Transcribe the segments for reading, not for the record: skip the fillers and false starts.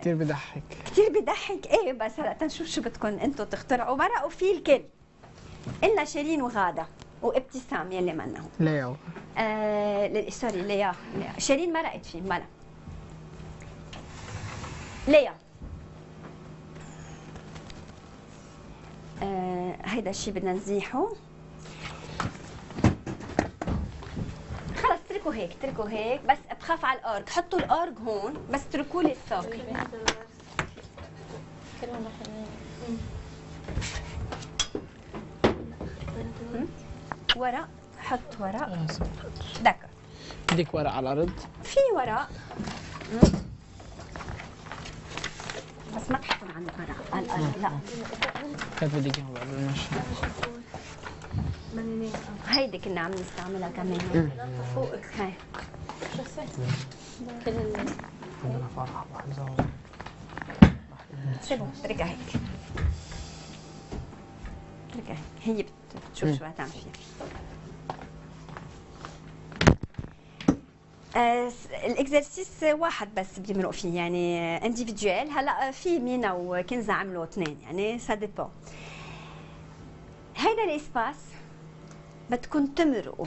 كتير بضحك. كتير بضحك ايه، بس هلا تنشوف شو بدكم انتم تخترعوا. مرقوا فيه الكل. إلنا شيرين وغادة وابتسام يلي منهم. ليا سوري ليا. شيرين مرقت فيه ملا. ليا. هيدا الشيء بدنا نزيحه. خلص اتركوا هيك، اتركوا هيك، بس بخاف على الارج، حطوا الارج هون بس اتركوا لي الساق. ورق، حط ورق. دكر. بدك ورق على الارض؟ في ورق. بس ما تحطوا عند ورق على الارض، لا. كيف بدك اياهم بعد المشي؟ هيدي كنا عم نستعملها كمان. فوقك هاي. عندنا فرحة بحزة. سيبوا اتركها هيك. اتركها هيك، هي بتشوف شو هتعمل فيها. الاكزرسيس واحد بس بيمرق فيه، يعني انديفيدوال. هلا في مينا وكنزة عملوا اثنين، يعني سا ديبون. هيدا الاسباس بدكم تمرقوا،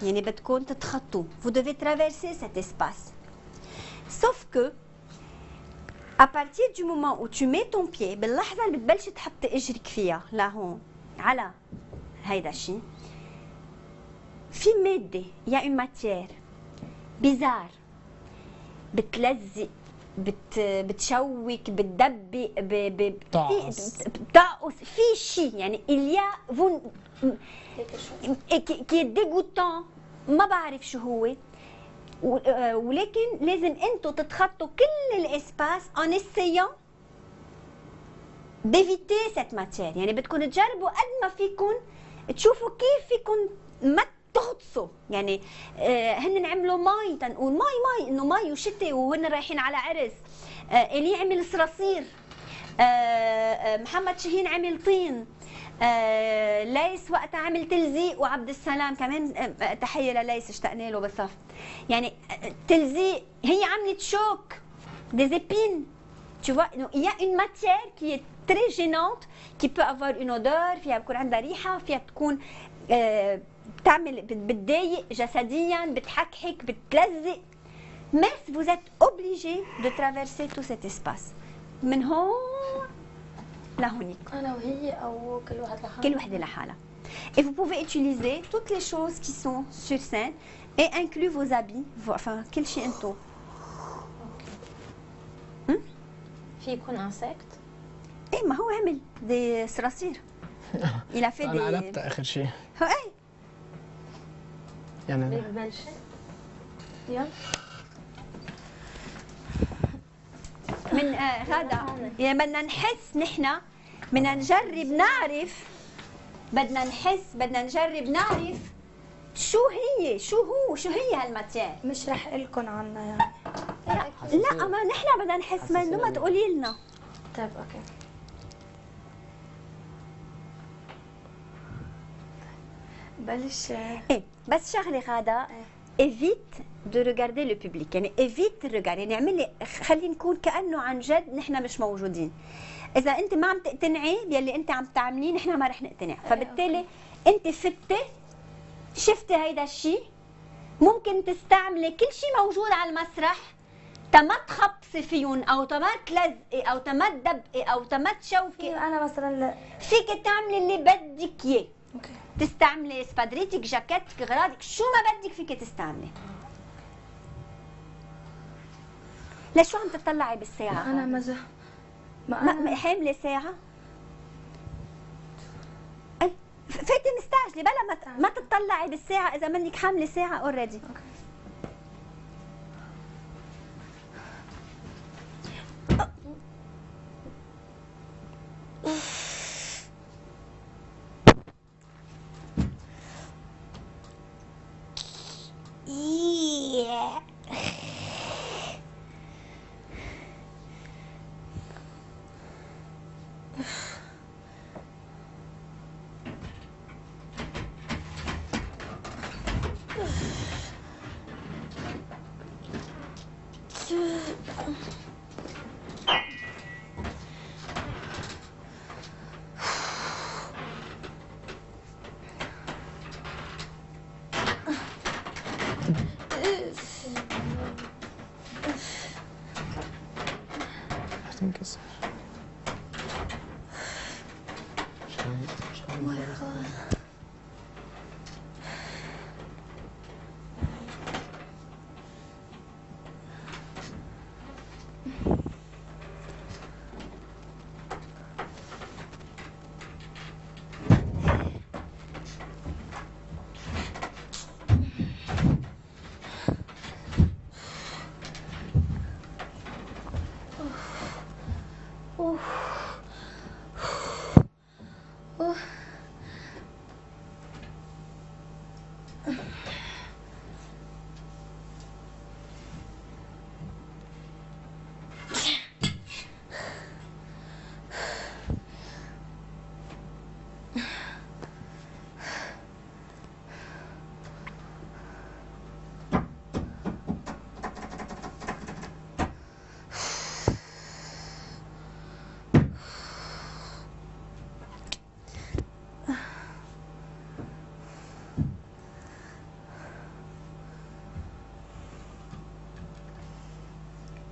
يعني بدكم تتخطوا. vous devez traverser cet espace. sauf que à partir du moment où tu mets ton pied، باللحظة اللي بتبلشي تحطي اجرك فيها لهون على هيدا الشيء، في مادة، يا une matière بيزار بتلزق، بتشوك، بتدبق، بتعقص في شيء، يعني اليا فون كي ديغوتون، ما بعرف شو هو. ولكن لازم انتم تتخطوا كل الاسباس ان اسيون ديفيتي سيت ماتير. يعني بدكم تجربوا قد ما فيكم تشوفوا كيف فيكم ما تغطسوا. يعني هن عملوا مي، تنقول مي انه مي وشتي وهن رايحين على عرس. الي عمل صراصير. محمد شاهين عمل طين. ليس وقتها عمل تلزيق، وعبد السلام كمان تحيه لليس، اشتقنا له بالصف. يعني تلزيق، هي عملت شوك des épines. Tu vois, il y a une matière qui est très gênante, qui peut avoir une odeur، فيها بكون عندها ريحه، فيها تكون بتعمل بتضايق جسديا، بتحكحك، بتلزق. mais vous êtes obligé de traverser tout cet espace من هون لهونيك. انا وهي او كل واحد لحاله؟ كل وحده لحالها. Et vous pouvez utiliser toutes les choses qui sont sur scène et inclus vos habits، enfin كل شيء انتو. في يكون انسكت؟ ايه ما هو عمل دي صراصير. il a fait des. انا قلبتها اخر شيء. هو ايه يعني ببلشي؟ يلا. من هذا يعني بدنا نحس نحن، بدنا نجرب نعرف، بدنا نحس، بدنا نجرب نعرف شو هي، شو هي هالماتير. مش رح لكم عنها يعني. لا ما نحن بدنا نحس، منه ما تقولي لنا. طيب اوكي. بلش. ايه بس شغله غاده، ايفيت دو ريغاردي لو بوبليك، يعني ايفيت الريغارد، يعني اعملي خلينا نكون كانه عن جد نحن مش موجودين. اذا انت ما عم تقتنعي باللي انت عم تعمليه نحن ما رح نقتنع، فبالتالي انت فتي شفتي هيدا الشيء، ممكن تستعملي كل شيء موجود على المسرح تما تخبصي فيهم، او تما تلزقي، او تما تدبقي، او تما تشوكي. انا مثلا فيك تعملي اللي بدك اياه. اوكي. تستعملي سبادريتك، جاكيتك، غراضك، شو ما بدك فيك تستعملي. لشو عم تطلعي بالساعة؟ انا مزح. ما حاملة ساعة؟ اي فاتي مستعجلة، بلا ما تطلعي بالساعة إذا منك حاملة ساعة اوريدي.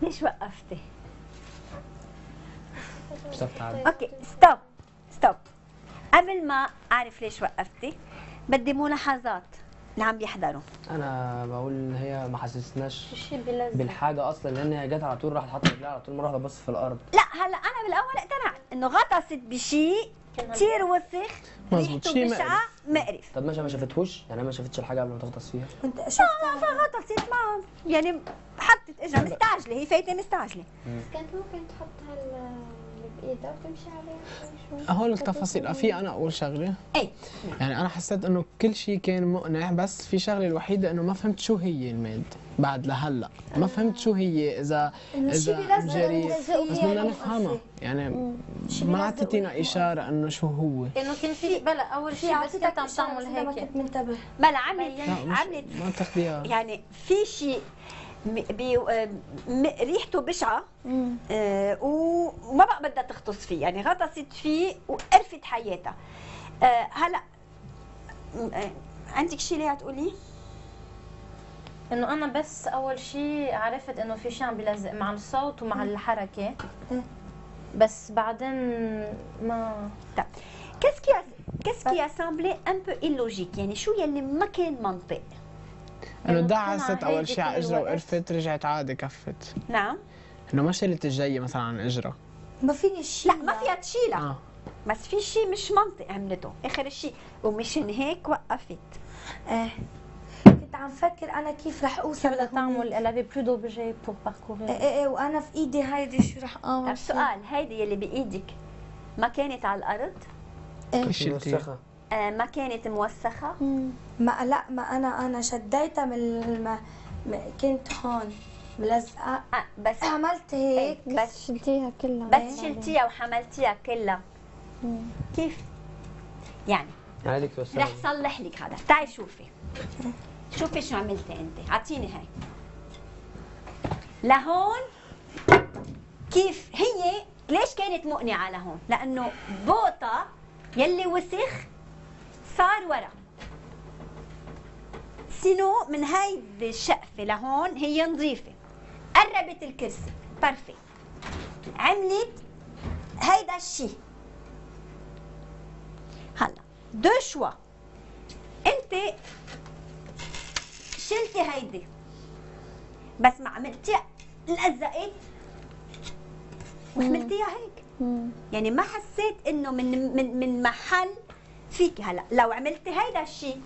ليش وقفتي؟ مش تعال. اوكي ستوب. قبل ما اعرف ليش وقفتي بدي ملاحظات اللي عم بيحضروا. انا بقول ان هي ما حسسناش شيء بلزق. بالحاجه اصلا، لان هي جت على طول راحت حطت رجلها على طول مره واحده بص في الارض. لا هلا انا بالاول اقتنعت انه غطست بشيء كثير وسخ مزبوط، ريحته شيء بشعه مقرف. طب ماشي ما شافتهوش، يعني ما شافتش الحاجه قبل ما تغطس فيها. كنت شفتها فغطست ما يعني حطت اجرها مستعجله، هي فايته مستعجله. كانت ممكن تحطها اللي بايدها وتمشي عليها شوي. هول التفاصيل في انا اقول شغله. اي يعني انا حسيت انه كل شيء كان مقنع، بس في شغله الوحيده انه ما فهمت شو هي الماده بعد لهلا، ما فهمت شو هي، اذا جريء بس بدنا نفهمها يعني. ما اعطيتينا اشاره انه شو هو. انه كان في بلا اول شيء بس كنت عم تعمل ما هيك. كنت منتبه. بلا عملت لا مش عملت ما تاخديها. يعني في شيء ريحته بشعه وما بقى بدها تغطس فيه، يعني غطست فيه وقرفت حياتها. هلا عندك شيء ليه تقولي؟ انه انا بس اول شيء عرفت انه في شيء عم بيلزق مع الصوت ومع الحركه، بس بعدين ما طيب qu'est-ce qui a semblé un peu illogique، يعني شو يلي ما كان منطق؟ انه إنه دعست طلع اول هيك شيء على كل اجرها الوقت. وقرفت، رجعت عادي كفت. نعم انه ما شالت الجايه مثلا عن اجرها. ما فيني شيء. لا ما فيها تشيلها اه بس في شيء مش منطق عملته اخر شيء، ومشان هيك وقفت. ايه كنت عم فكر انا كيف رح اوصل بدها لهون. تعمل elle avait plus d'objets pour parcourir. ايه وانا في ايدي هيدي شو رح طب اعمل؟ سؤال، هيدي يلي بايدك ما كانت على الارض؟ كل شيء وسخة. ما كانت موسخه؟ ما لا ما انا شديتها من كنت هون ملزقه بس عملت هيك بس شلتيها كلها بس شلتيها وحملتيها كلها كيف؟ يعني يعني هذيك توسخة. رح صلح لك هذا. تعي شوفي شو عملتي انت، اعطيني هاي لهون. كيف هي ليش كانت مقنعه لهون؟ لانه بوطه يلي وسخ صار ورا، سينو من هيدي الشقفه لهون هي نظيفه، قربت الكرسي بارفي، عملت هيدا الشيء. هلا دو شوا، انت شلتي هيدي بس ما عملتيها، لزقت وعملتيها هيك، يعني ما حسيت انه من محل فيكي. هلا لو عملتي هيدا الشيء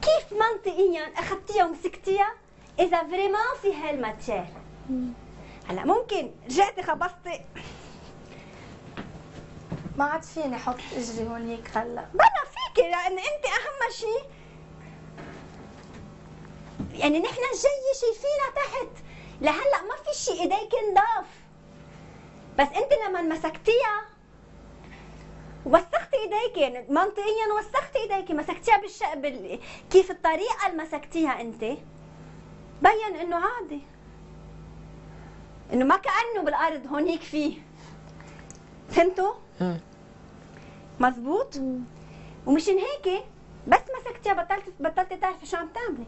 كيف منطقيا اخذتيها ومسكتيها اذا فريمون في هالماتير؟ هلا ممكن رجعتي خبصتي ما عاد فيني احط اجري هونيك هلا. بلا فيكي، لان انت اهم شيء يعني نحن جاي شايفينها تحت لهلا ما في شيء، ايديك نضاف، بس انت لما مسكتيها وسختي ايديك، يعني منطقيا وسختي ايديك، مسكتيها كيف الطريقه اللي مسكتيها انت بين انه عادي، انه ما كانه بالارض هونيك فيه. فهمتوا؟ مزبوط. ومشان هيك بس مسكتيها بطلتي تعرفي شو عم تعملي.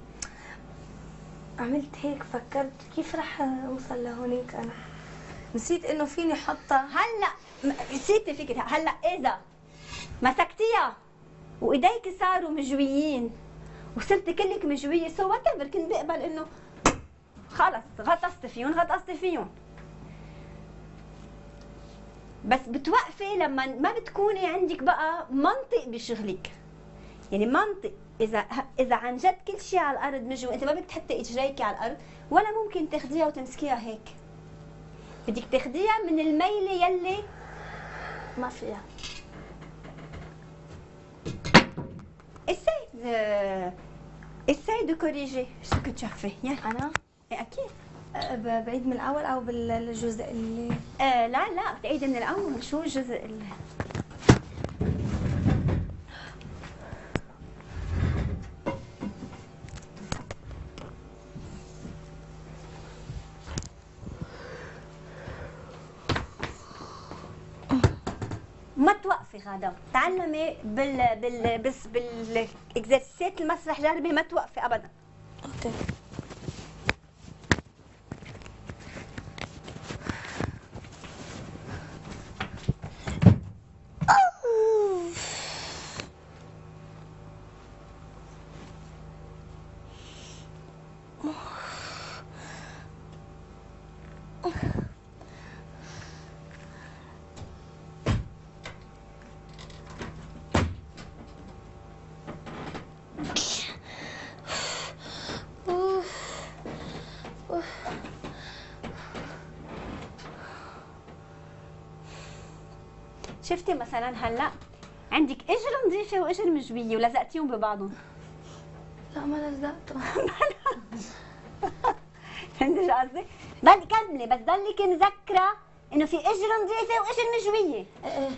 عملت هيك فكرت كيف رح اوصل لهونيك انا. نسيت انه فيني حطها. هلا نسيتي فكرة. هلا اذا مسكتيها وايديك صاروا مجويين وصرتي كلك مجويه سو وات ايفر، كنت بقبل انه خلص غطست فيهم. بس بتوقفي لما ما بتكوني عندك بقى منطق بشغلك. يعني منطق اذا عن جد كل شيء على الارض مجوي، انت ما بدك تحطي اجريك على الارض ولا ممكن تاخديها وتمسكيها هيك. بدك تاخديها من الميله يلي ما فيها. essaye de corriger ce que tu as fait. انا اكيد. بعيد من الاول او بالجزء اللي لا تعيد من الاول. شو الجزء اللي ما توقفي غادة. تعلمي بس بالاكزرسيسات المسرح، جربي ما توقفي ابدا. اوكي. شفتي مثلا هلا عندك اجر نظيفه واجر مجويه ولزقتيهم ببعضهم. لا ما لزقته. فهمتي شو قصدي؟ ضلي كملي بس ضلك مذكره انه في اجر نظيفه واجر مجويه. ايه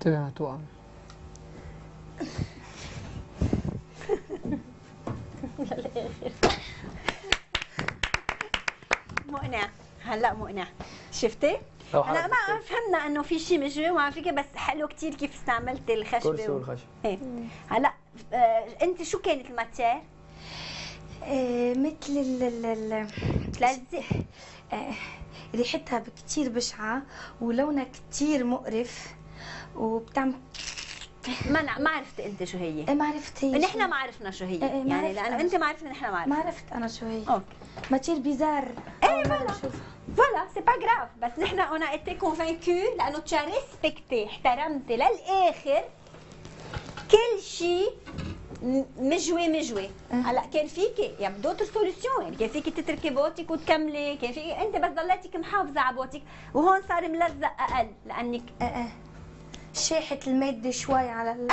انتبه هتوقع. مقنع. هلا مقنع. شفتي؟ هلا ما فهمنا انه في شيء مجوي وعلى فكره، بس حلو كثير كيف استعملتي الخشبه كرسي والخشب. هلا انت شو كانت الماتير؟ مثل تلزق. ريحتها كتير بشعة ولونها كتير مقرف وبتعمل ما عرفت انت شو هي. ما عرفت هي نحن ما عرفنا شو هي. ما يعني عرفت لانه أنا. انت ما عرفنا نحن ما عرفنا. ما عرفت انا شو هي. اوكي. ماتير بيزار. ايه فوالا سي با جراف، بس نحن اون ا ايتي كونفانكو لانه تشا ريسبكتي، احترمتي للاخر كل شيء مجوي. هلا كان فيكي يعني دوتر سوليسيون، يعني كان فيكي تتركي بوتك وتكملي، كان فيكي انت بس ضليتك محافظه على بوتك، وهون صار ملزق اقل لانك شاحت المادة شوي على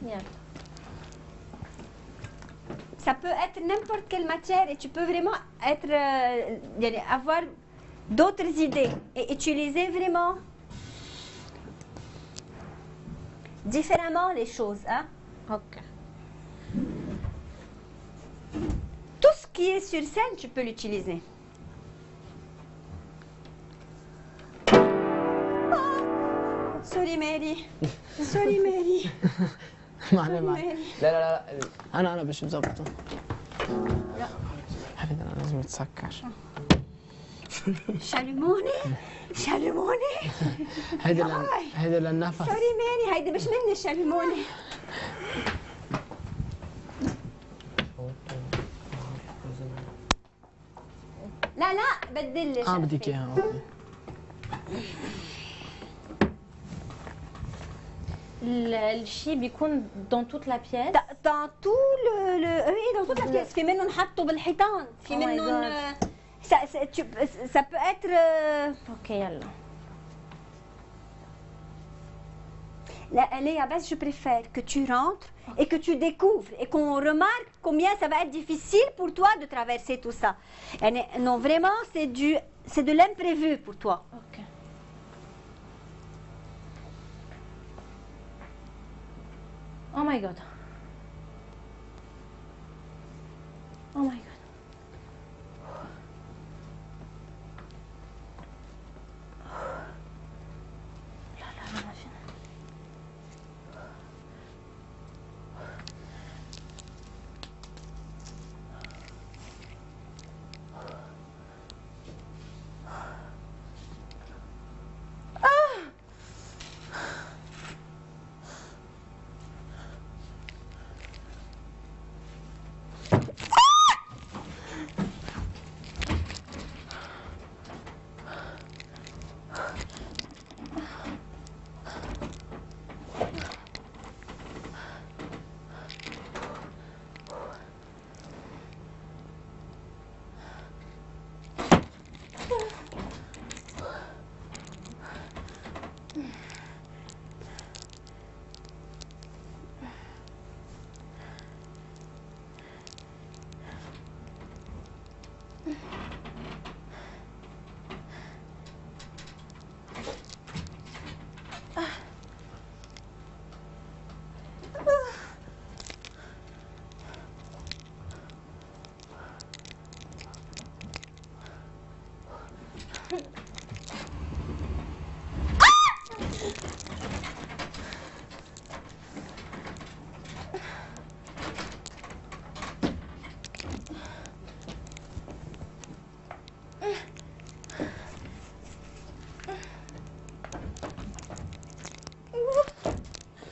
يلا. Ça peut être n'importe quelle matière et tu peux vraiment être, avoir d'autres idées et utiliser vraiment différemment les choses. Hein? Ok. Tout ce qui est sur scène, tu peux l'utiliser. Sorry Mary. Sorry Mary. ما عليه ما عليه. لا لا لا انا باش نظبطه. حبيبي انا لازم اتسكر. شالموني. هيدا للنفس. سوري ماري، هيدي مش مني شالموني. لا بدل لي. بدك اياها اوكي. الشيء بيكون dans toute la pièce. dans tout dans toute la pièce. في منهم حطوا بالحيطان، في منهم ça peut être اوكي يلا. لا Léa, بس je préfère que tu rentres et que tu découvres et qu'on remarque combien ça va être difficile pour toi de traverser tout ça. يعني non vraiment c'est de l'imprévu pour toi. اوكي. Oh my god. Oh my god. لا ما فينا.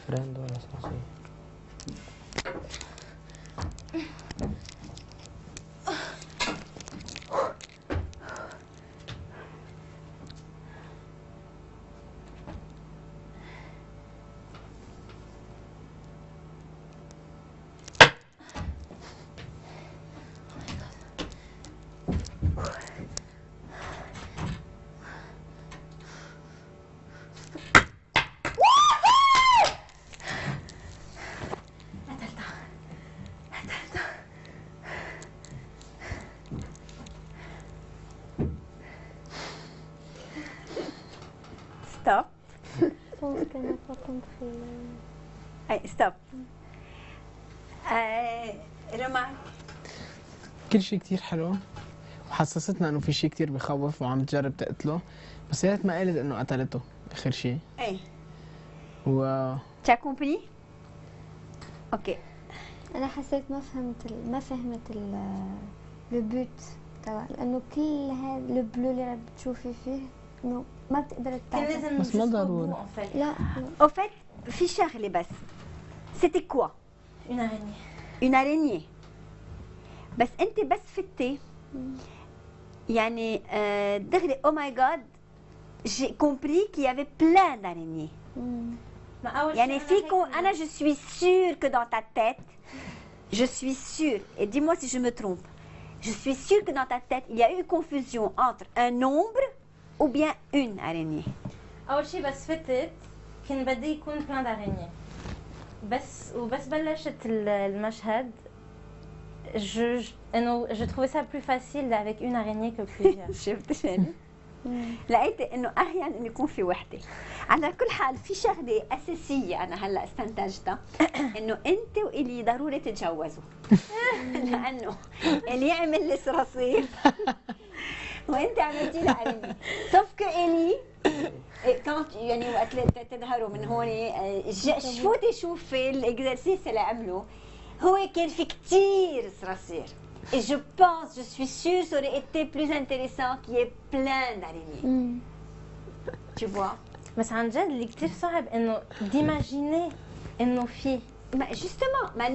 فريند ولا صاصي؟ Stop. pense qu'elle n'a pas compris. Allez, stop. Remarque. كل شيء كتير حلو حسستنا انه في شيء كتير بخوف وعم تجرب تقتله، بس يا ريت ما قالت انه قتلته اخر شيء. ايه و tu as compris؟ اوكي. انا حسيت ما فهمت البوت تبع، لانه كل هذا البلو اللي عم بتشوفي فيه انه ما بتقدر كان تتعرف. لازم بس ما jusqu'au ضروري. bout, en fait. لا au fait في شغله بس. c'était quoi؟ Une araignée. une araignée. بس انت بس فتي يعني دغري او ماي جاد j'ai compris qu'il y avait plein d'araignées. ما أول شيء يعني أنا فيكم هيك- انا je suis sûre que dans ta tête je suis sûre et dis-moi si je me trompe. Je suis sûre que dans ta tête il y a eu une confusion entre un nombre ou bien une araignée. أول شيء بس فتت كان بدي يكون بلان d'araignée. بس بلشت المشهد انه je trouvais ça plus facile avec une araignée que plusieurs. شفت شنو؟ لقيت انه اهين انه يكون في وحده. على كل حال في شغله اساسيه انا هلا استنتجتها انه انت والي ضروري تتجوزوا لانه اللي يعمل الصراصير وانت عملتي له ارنبي سوف كو الي كانت يعني وقت تظهروا من هون فوتي شوفي الاكزرسيس اللي عمله هو كان في كثير صراصير. Et je pense, je suis sûre, ça aurait été plus intéressant qu'il y ait plein d'araignées. Tu vois? بس عن جد اللي كثير صعب انه ديماجيني انه في ما justement ما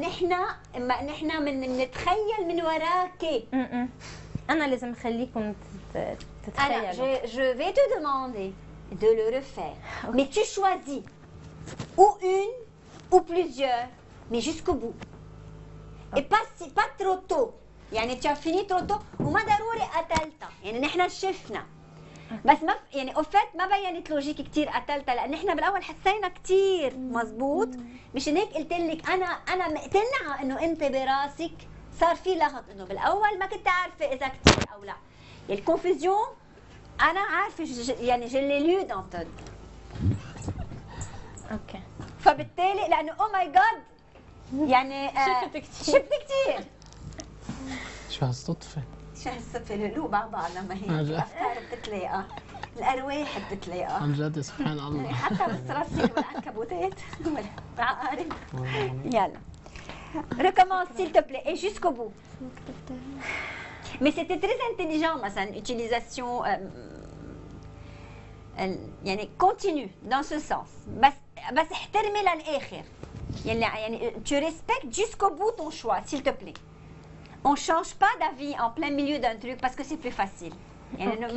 نحن بنتخيل من وراكي. انا لازم اخليكم Alors, تتخيلوا. je vais te demander de le refaire. Mais tu choisis ou une ou plusieurs, mais jusqu'au bout. Et pas trop tôt. يعني tu as fini trop tôt وما ضروري قتلتها، يعني نحن شفنا. بس ما يعني اوفيت ما بينت لوجيك كثير قتلتها لان احنا بالاول حسينا كثير مزبوط، مشان هيك قلت لك انا مقتنعه انه انت براسك صار في لغط، انه بالاول ما كنت عارفه اذا كثير او لا. الكونفوزيون انا عارفه يعني je l'ai lu dans ton. اوكي. فبالتالي لانه او ماي جاد يعني شفت كثير. شو هالصدفة؟ شو هالصدفة القلوب مع بعض لما هي عن جد. الافكار بتتلاقى، الارواح بتتلاقى. عن جد سبحان الله. حتى بالصراصير والعنكبوتات والعقارب. يلا. Recommence s'il te plaît et jusqu'au bout. Mais c'était très intelligent مثلا utilisation يعني continue dans ce sens. بس احترمي للآخر. يعني tu respectes jusqu'au bout ton choix s'il te plaît. On change pas d'avis en plein milieu d'un truc parce que c'est plus facile. يعني انه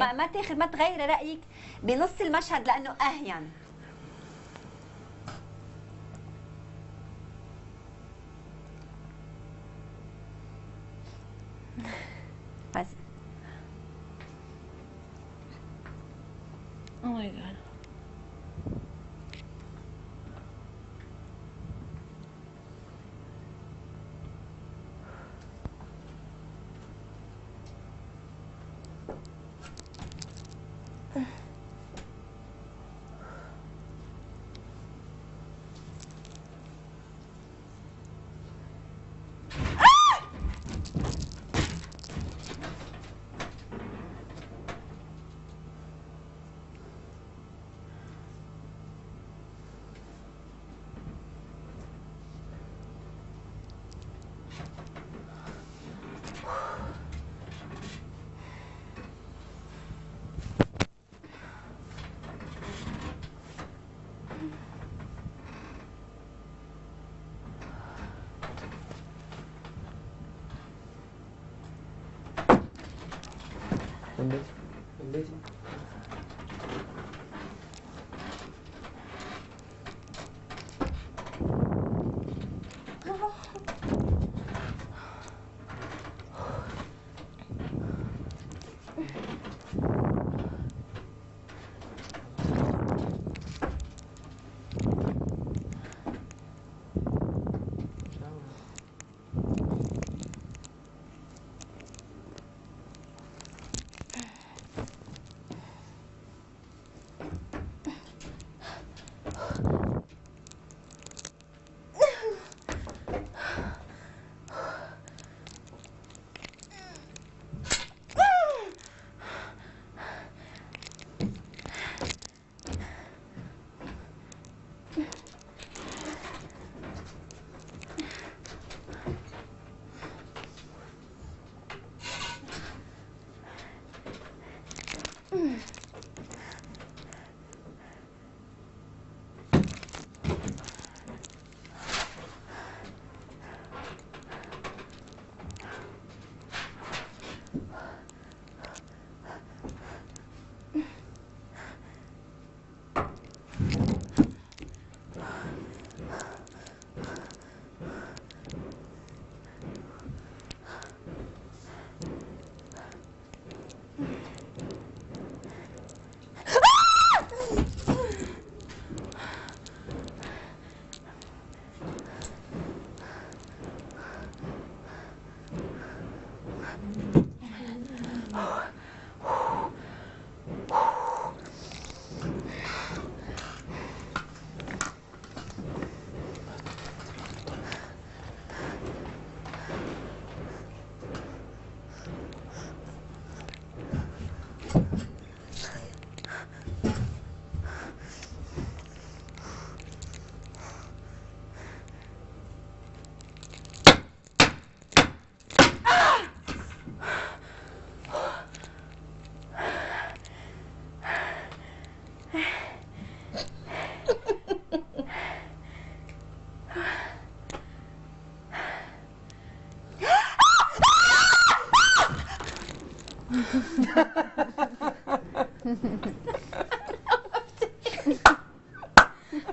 ما تغيري رايك بنص المشهد لانه اهين. بس Oh my god.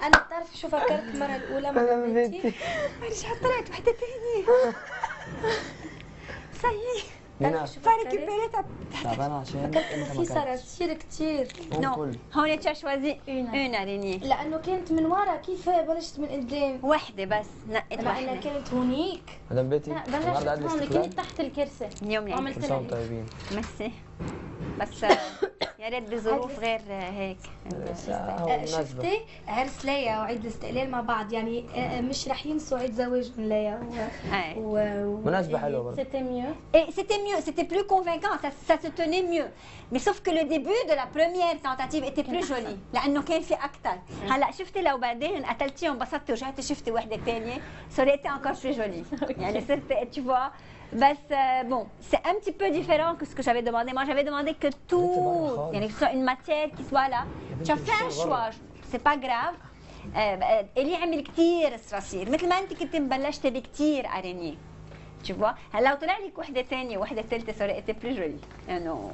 انا بتعرفي شو فكرت المره الاولى مع بنتي؟ رجعت طلعت وحده ثانيه. صحيح صار كبرت. تعبان عشان فكرت انه في صراصير كثير. نو هون tu as choisi une araignée. لانه كانت من ورا، كيف بلشت من قدام؟ وحده بس نقيت لانها وحده. كانت هونيك. مدام بيتي لا النهارده عيد بلشت هون، الاستقلال. كنت تحت الكرسي اليوم العيد. وعملت كل سنه وانتم لها طيبين. ميرسي بس يا ريت بظروف غير هيك. مناسبة. شفتي عرس ليا وعيد الاستقلال مع بعض، يعني مش رح ينسوا عيد زواجهم ليا مناسبة حلوة برضه. سيتي ميو. Et c'était mieux, c'était plus convaincant, ça se tenait mieux. Mais sauf que le début de la première tentative était plus joli لأنه كان في أكثر. هلا شفتي لو بعدين قتلتي وانبسطتي ورجعتي شفتي وحدة ثانية، ça aurait été encore plus joli. يعني صرت tu vois. بس bon, c'est un petit peu différent que ce que j'avais demandé. Moi, j'avais demandé que tout, يعني que ce soit une matière qui soit là. Tu as fait un choix, c'est pas grave. اللي عمل كثير صراصير مثل ما انت كنت مبلشتي بكثير ارينيه. Tu vois. هلا لو طلع لك وحده ثانيه وحده ثالثه ça aurait été plus joli. انه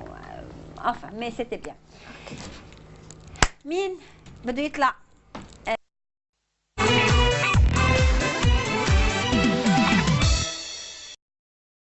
enfin mais c'était bien. مين بده يطلع